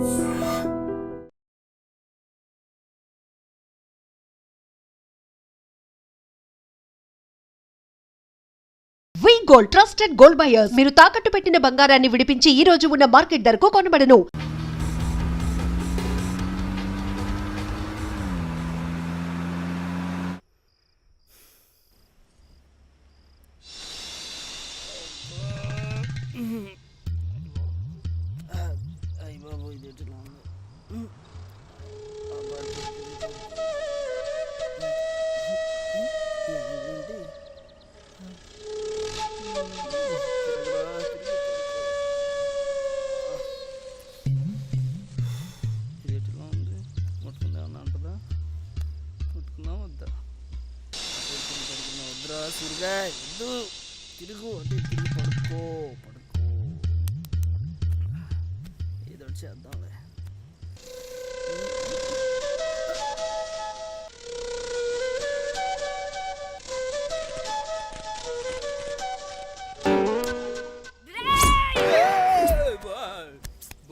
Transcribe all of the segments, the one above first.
వి gold trusted gold buyers. మీరు తాకట్టు పెట్టిన బంగారాన్ని విడిపించి ఈ రోజు ఉన్న మార్కెట్ ధరకు కొనబడను. సూరిగా ఎద్దు తిరుగు తిరిగి పడుకో ఏదో చేద్దాంలే.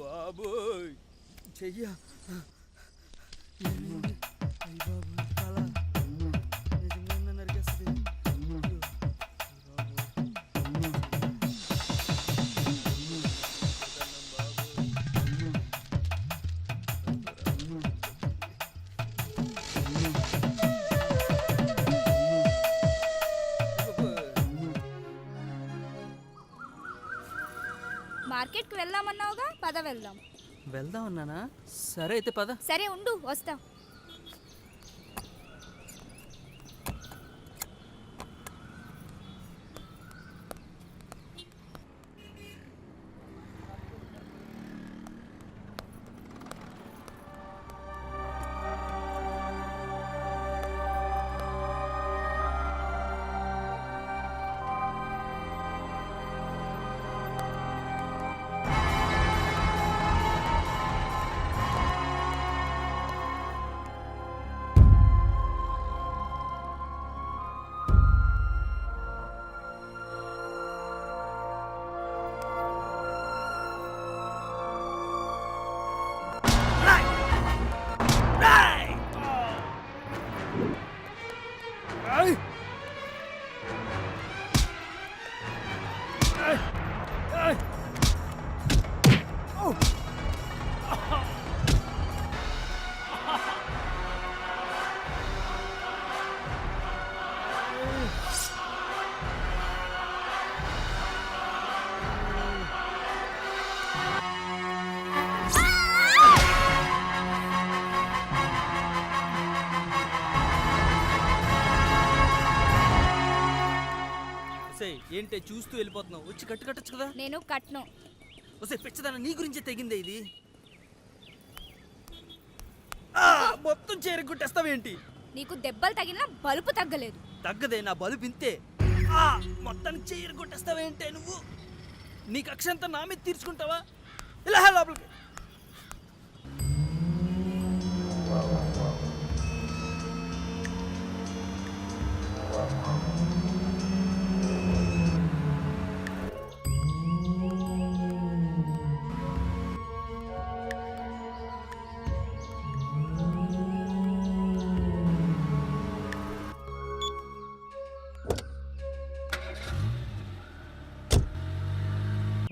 బాబోయ్ చెయ్యా మార్కెట్కి వెళ్దామన్నావుగా, పద వెళ్దాం. వెళ్దాం అన్నానా? సరే అయితే పద. సరే ఉండు, వస్తా. ఏంటే చూస్తూ వెళ్ళిపోతున్నావు? వచ్చి కట్టొచ్చు కదా. నేను కట్ను. వస్తే పిచ్చదన్న నీ గురించే తెగిందే ఇది. మొత్తం చేరగొట్టేస్తావేంటి? నీకు దెబ్బలు తగిలినా బలుపు తగ్గలేదు. తగ్గదే, నా బలుపు ఇంతే. మొత్తానికి చేరగొట్టేస్తావేంటే నువ్వు? నీ కక్షంతా నా మీద తీర్చుకుంటావా? ఇలా లోపలికి.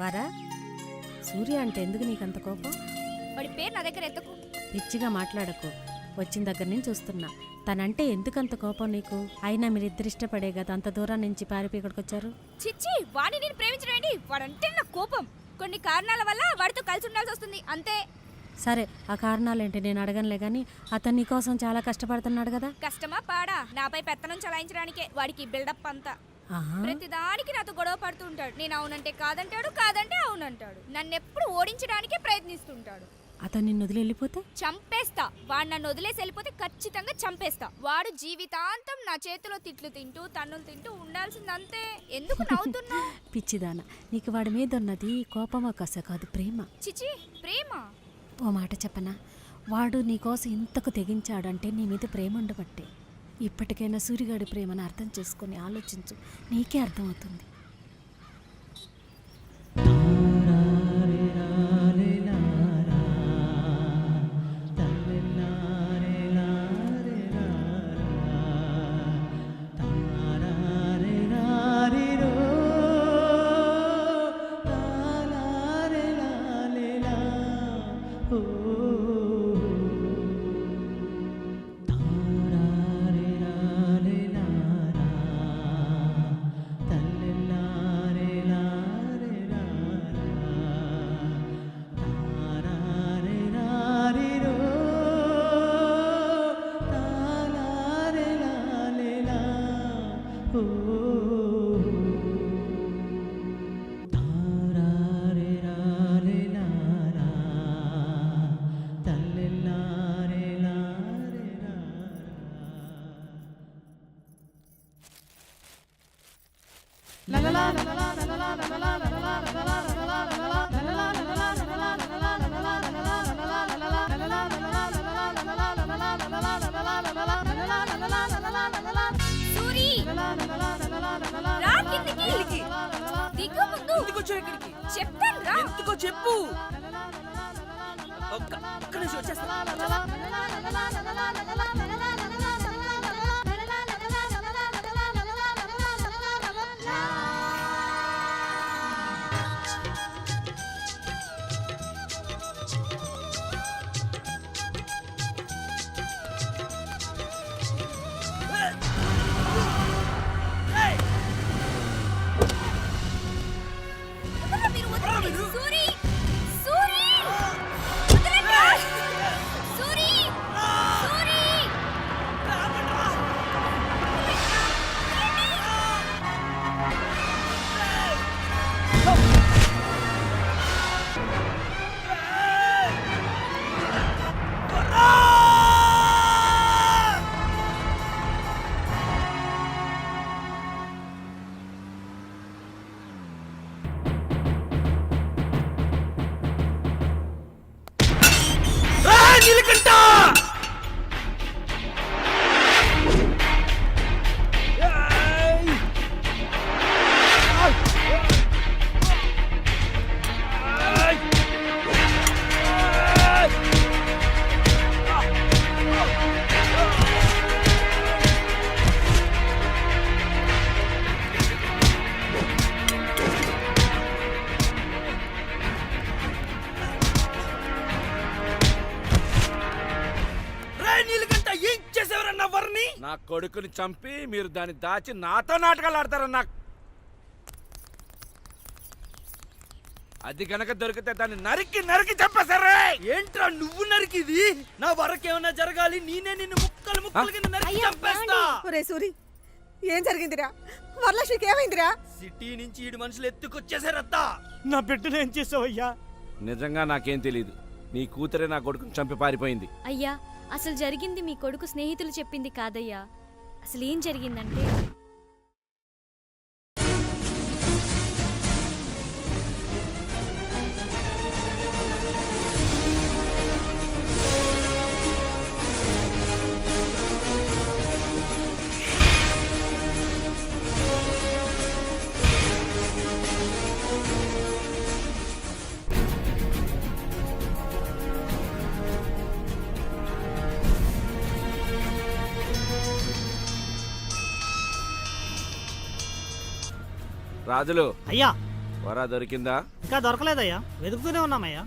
వారా, సూర్య అంటే ఎందుకు నీకంత కోపం? వాడి పేరు నా దగ్గర ఎత్తకు. పిచ్చిగా మాట్లాడకు. వచ్చిన దగ్గర నుంచి చూస్తున్నా. తనంటే ఎందుకంత కోపం నీకు? అయినా మీరిద్దరు ఇష్టపడే కదా అంత దూరం నుంచి పారిపోయి ఇక్కడికి వచ్చారు. చిచ్చి, వాడిని నేను ప్రేమించడండి. వాడంటే నా కోపం. కొన్ని కారణాల వల్ల వాడితో కలిసి ఉండాల్సి వస్తుంది, అంతే. సరే, ఆ కారణాలేంటి నేను అడగనులే గాని అతను నీకోసం చాలా కష్టపడుతున్నాడు కదా. కష్టమా పాడా? నాపై పెత్తనం చలాయించడానికే వాడికి బిల్డప్ అంతా. ప్రతిదానికి నాతో గొడవ పడుతూ ఉంటాడు. నేను అవునంటే కాదంటాడు, కాదంటే అవునంటాడు. నన్నెప్పుడు ఓడించడానికే ప్రయత్నిస్తుంటాడు. అతను నిన్ను వదిలి వెళ్ళిపోతే చంపేస్తా. వాడు నన్ను వదిలేసి వెళ్ళిపోతే ఖచ్చితంగా చంపేస్తా. వాడు జీవితాంతం నా చేతిలో తిట్లు తింటూ తన్నులు తింటూ ఉండాల్సిందంతే. ఎందుకు నవ్వుతున్నా? పిచ్చిదాన, నీకు వాడి మీద ఉన్నది కోపమా కస కాదు, ప్రేమ. చిచి, ప్రేమ? ఓ మాట చెప్పనా, వాడు నీకోసం ఇంతకు తెగించాడంటే నీ మీద ప్రేమ ఉండబట్టే. ఇప్పటికైనా సూర్యగాడి ప్రేమను అర్థం చేసుకొని ఆలోచించు, నీకే అర్థమవుతుంది. సూరి రా కిందికి. దిగు ముందు. ఎందుకు వచ్చావు ఇక్కడికి? చెప్తాను రా. ఎందుకో చెప్పు. ఒక్క నిమిషం వచ్చేస్తా. వదలండి, మీరు వదలండి. సూరి సూరి వదలండి. సూరి సూరి నీలకంఠ! నీలకంఠ ఏం చేసేవారన్న వర్ని? నా కొడుకుని చంపి మీరు దాన్ని దాచి నాతో నాటకాలు ఆడతారన్నా. అది గనక దొరికితే దాన్ని నరికి నరికి చంపేశారే. ఏంట్రా నువ్వు నరికిది? నా వరకేమన్నా జరగాలి, నేనే నిన్ను ముక్కలు ముక్కలు కింద నరికి చంపేస్తా. ఒరే సూరి ఏం జరిగిందిరా? వరలక్ష్మికి ఏమైందిరా? సిటీ నుంచి ఈడు మనుషులు ఎత్తుకొచ్చేసారత్తా. నా బిడ్డను ఏం చేసావయ్యా? నిజంగా నాకేం తెలీదు. నీ కూతురే నా కొడుకుని చంపి పారిపోయింది. అయ్యా, అసలు జరిగింది మీ కొడుకు స్నేహితులు చెప్పింది కాదయ్యా. అసలు ఏం జరిగిందంటే రాజులు, అయ్యా వరా దొరికిందా? ఇంకా దొరకలేదయ్యా, వెతుకుతూనే ఉన్నామయ్యా.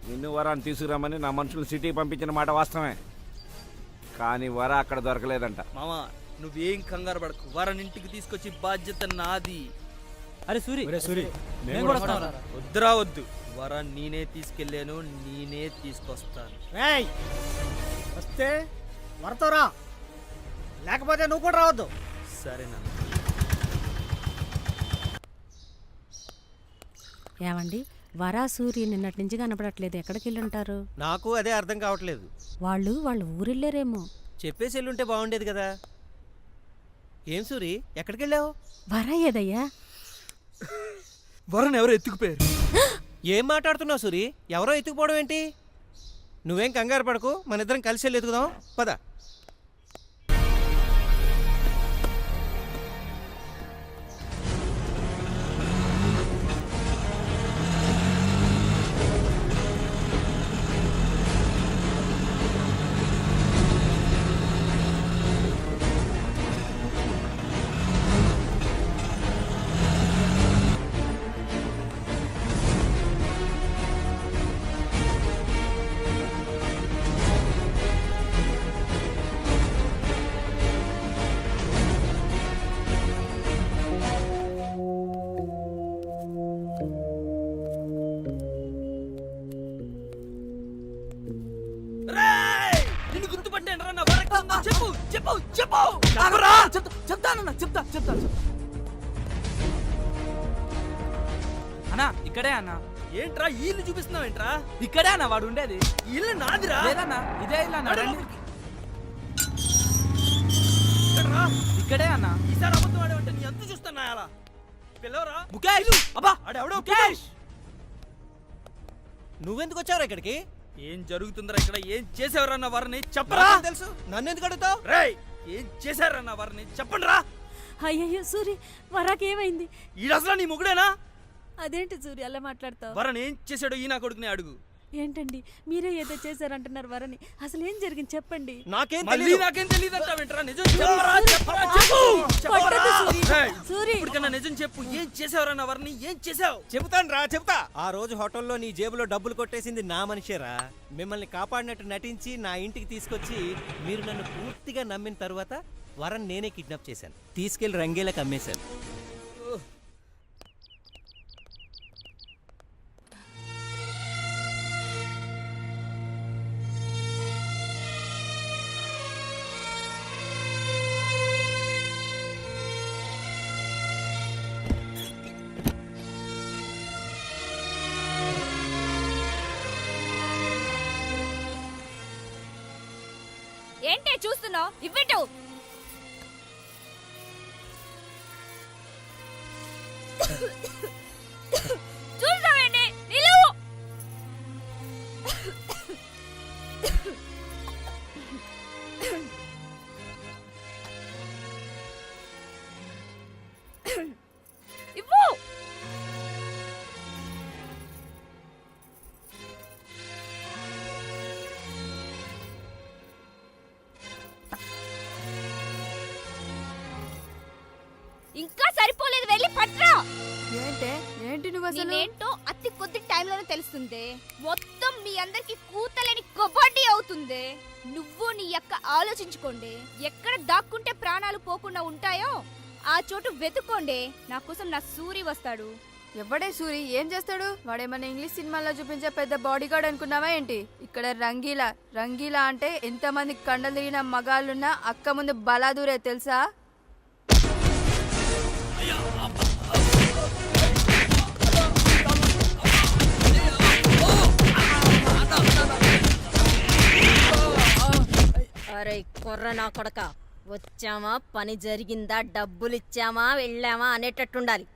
నిన్ను వరాన్ని తీసుకురామని నా మనుషులు సిటీకి పంపించిన మాట వాస్తవమే. కానీ వర అక్కడ దొరకలేదంట. మామా నువ్వేం కంగారు పడకు, వరనింటికి తీసుకొచ్చి బాధ్యత నాది. అరే సూరి, వద్దురా వద్దు, వర నేనే తీసుకెళ్ళాను, నేనే తీసుకొస్తాను. ఏయ్ వస్తే వరతో రా, లేకపోతే నువ్వు కూడా రావద్దు. సరేనా? ఏమండి, వరా సూరి నిన్నటి నుంచి కనపడట్లేదు. ఎక్కడికి వెళ్ళి ఉంటారు? నాకు అదే అర్థం కావట్లేదు. వాళ్ళు ఊరెళ్ళారేమో. చెప్పేసి వెళ్ళుంటే బాగుండేది కదా. ఏం సూరి, ఎక్కడికి వెళ్ళావు? వరా ఏదయ్యా? వరను ఎవరు ఎత్తుకుపోయారు? ఏం మాట్లాడుతున్నావు సూరి? ఎవరో ఎత్తుకుపోవడం ఏంటి? నువ్వేం కంగారు పడకు, మన ఇద్దరం కలిసి వెళ్ళి ఎత్తుకుదాం పద. జరుగుతుందో చెప్పు చెప్పు చెప్పు చెప్పరా చెప్తానన్నా చెప్తా అన్నా ఇక్కడే అన్నా. ఏంట్రా ఇల్లు చూపిస్తున్నావు ఏంట్రా? ఇక్కడే అన్న వాడు ఉండేది. ఇల్లు నాదిరా. లేదన్నా ఇదే ఇల్లు అన్న. ఇక్కడే అన్న. ఈసారి అబద్ధం ఆడేవంటే నీ అంత చూస్తున్నా అలా పిల్లవరా ముఖేష్. అబ్బా ఆడెవడో ముఖేష్. నువ్వెందుకు వచ్చావు ఇక్కడికి? ఏం జరుగుతుందిరా ఇక్కడ? ఏం చేసేవారన్న వారిని చెప్పరా? నాకేం తెలుసు, నన్ను ఎందుకు అడుగుతావు? రేయ్ ఏం చేశారన్న వారిని చెప్పండి రా. అయ్యయ్యో సూరి వరాకేమైంది? ఈ అసలు నీ మొగుడేనా? అదేంటి సూరి అలా మాట్లాడతావు? వరని ఏం చేశాడో ఈ నా కొడుకునే అడుగు. ఏంటండి మీరే ఏదో చేశారంటున్నారు వరని, అసలు ఏం జరిగింది చెప్పండి. నాకేం మళ్ళీ తెలియదు. నాకేం తెలియదంటావేంట్రా? నిజం చెప్పరా చెప్పరా చెప్పు చెప్పరా. రేయ్, సూరి ఇప్పటికన్నా నిజం చెప్పు. ఏం చేసావురన్న వారిని? ఏం చేసావు? చెప్తా. ఆ రోజు హోటల్లో నీ జేబులో డబ్బులు కొట్టేసింది నా మనిషేరా. మిమ్మల్ని కాపాడినట్టు నటించి నా ఇంటికి తీసుకొచ్చి మీరు నన్ను పూర్తిగా నమ్మిన తర్వాత వరన్ నేనే కిడ్నాప్ చేశాను. తీసుకెళ్లి రంగేలకు అమ్మేశాను. ఏంటే చూస్తున్నావు? ఇవ్విటు. చూస్తావేంటి? నిలువు. ఇవ్వు. ఇంకా సరిపోలేదు, వెళ్ళి పట్రా. ఏంటి నువ్వు నేనేంటో అతి కొద్ది టైంలోనే తెలుస్తుంది. మొత్తం మీ అందరికి కూతలేని కబడ్డీ అవుతుంది. నువ్వు నీ యొక్క ఆలోచించుకోండి. ఎక్కడ దాక్కుంటే ప్రాణాలు పోకుండా ఉంటాయో ఆ చోటు వెతుక్కోండి. నా కోసం నా సూరి వస్తాడు. ఎవడే సూరి? ఏం చేస్తాడు? వాడేమన్నా ఇంగ్లీష్ సినిమాల్లో చూపించే పెద్ద బాడీగార్డ్ అనుకున్నావా ఏంటి? ఇక్కడ రంగీలా అంటే ఎంతమంది కండలు తిరిగిన మగాళ్ళున్నా అక్క ముందు బలాదూరే తెలుసా? అరే కొర్ర నా కొడక, వచ్చామా పని జరిగిందా డబ్బులిచ్చామా వెళ్ళామా అనేటట్టుండాలి.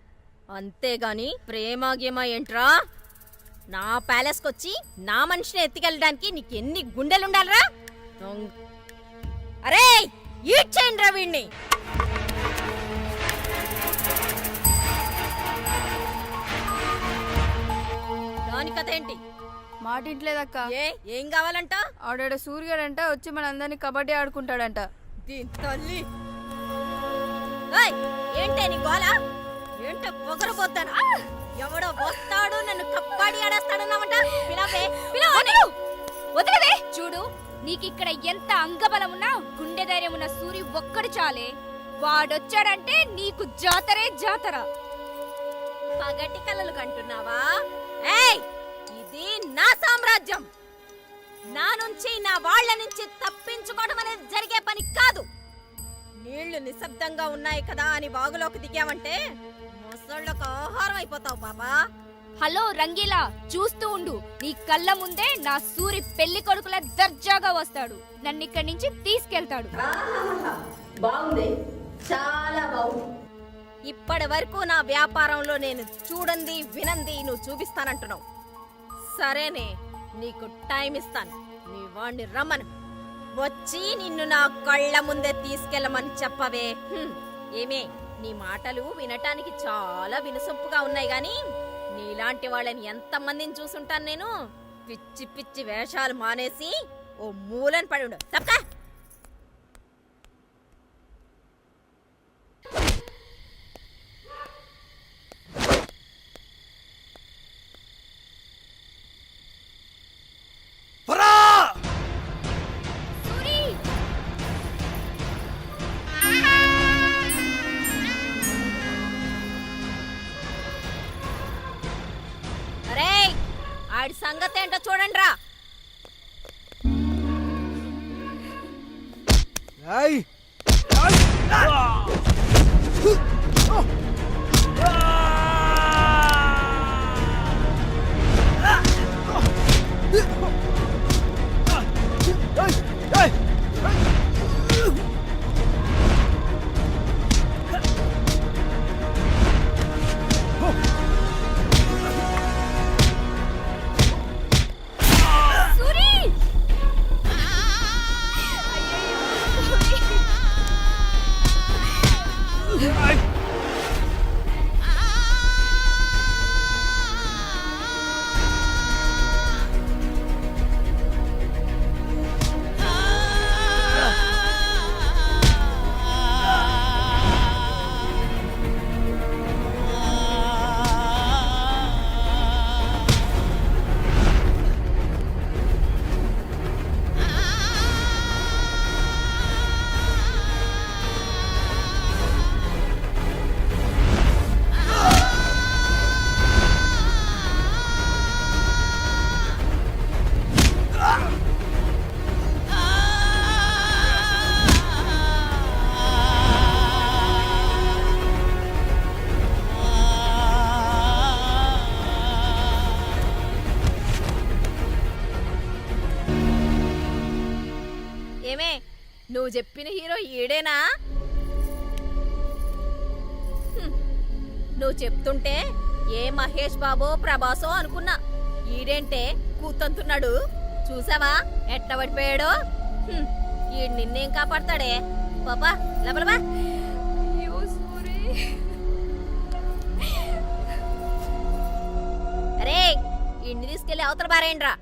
అంతేగాని ప్రేమాగేమా ఏంట్రా? నా ప్యాలెస్కొచ్చి నా మనిషిని ఎత్తుకెళ్ళడానికి నీకెన్ని గుండెలుండాలరా? అరే ఈడ్చేయండిరా వీణ్ణి. దాని కథ ఏంటి? మాటింట్లేదక్క. ఏం కావాలంట? ఆడాడ సూర్యుడంట వచ్చి మన అందరినీ కబడ్డీ ఆడుకుంటాడంట. దీని తల్లి. ఏంటే నీ గోల? ఏంటో పొగరబోతాను. ఎవడో వస్తాడు నన్ను కబడ్డీ ఆడేస్తాడన్నామంట. పిలవే వదలవే. చూడు, నీకిక్కడ ఎంత అంగబలం ఉన్నా గుండె ధైర్యం ఉన్న సూరి ఒక్కడు చాలే. వాడొచ్చాడంటే నీకు జాతరే జాతర. పగటి కలలు కంటున్నావా? ఏయ్, ఇది నా సామ్రాజ్యం. నా నుంచి నా వాళ్ళ నుంచి తప్పించుకోవడం అనేది జరిగే పని కాదు. నీళ్లు నిశ్శబ్దంగా ఉన్నాయి కదా అని వాగులోకి దిగావంటే మొసళ్ళకు ఆహారం అయిపోతావు బాబా. హలో రంగీలా, చూస్తూ ఉండు. నీ కళ్ళ ముందే నా సూరి పెళ్లి కొడుకుల దర్జాగా వస్తాడు. నన్ను ఇక్కడి నుంచి తీసుకెళ్తాడు. బాగుంది, చాలా బాగుంది. ఇప్పటి వరకు నా వ్యాపారంలో నేను చూడండి వినంది నువ్వు చూపిస్తానంటున్నావు. సరేనే, నీకు టైం ఇస్తాను. నీ వాణ్ణి రమ్మను. వచ్చి నిన్ను నా కళ్ళ ముందే తీసుకెళ్ళమని చెప్పవే. ఏమే, నీ మాటలు వినటానికి చాలా వినసొంపుగా ఉన్నాయి గాని నీలాంటి వాళ్ళని ఎంతమందిని చూసుంటాను నేను. పిచ్చి పిచ్చి వేషాలు మానేసి ఓ మూలని పడి ఉండు. తప్పకా. ఆడి సంగతి ఏంటో చూడండి రా. సూరి ఏమే నువ్వు చెప్పిన హీరో ఈడేనా? హ్మ్. నువ్వు చెప్తుంటే ఏ మహేష్ బాబో ప్రభాసో అనుకున్నా. ఈడేంటే కూతంతున్నాడు. చూసావా ఎట్ట పడిపోయాడో? హ్మ్. ఈడు నిన్నేం కాపాడతాడే? పాపా లబలబా. అయ్యో సూరి అరే ఇంటిని తీసుకెళ్ళి అవతల బారేండ్రా.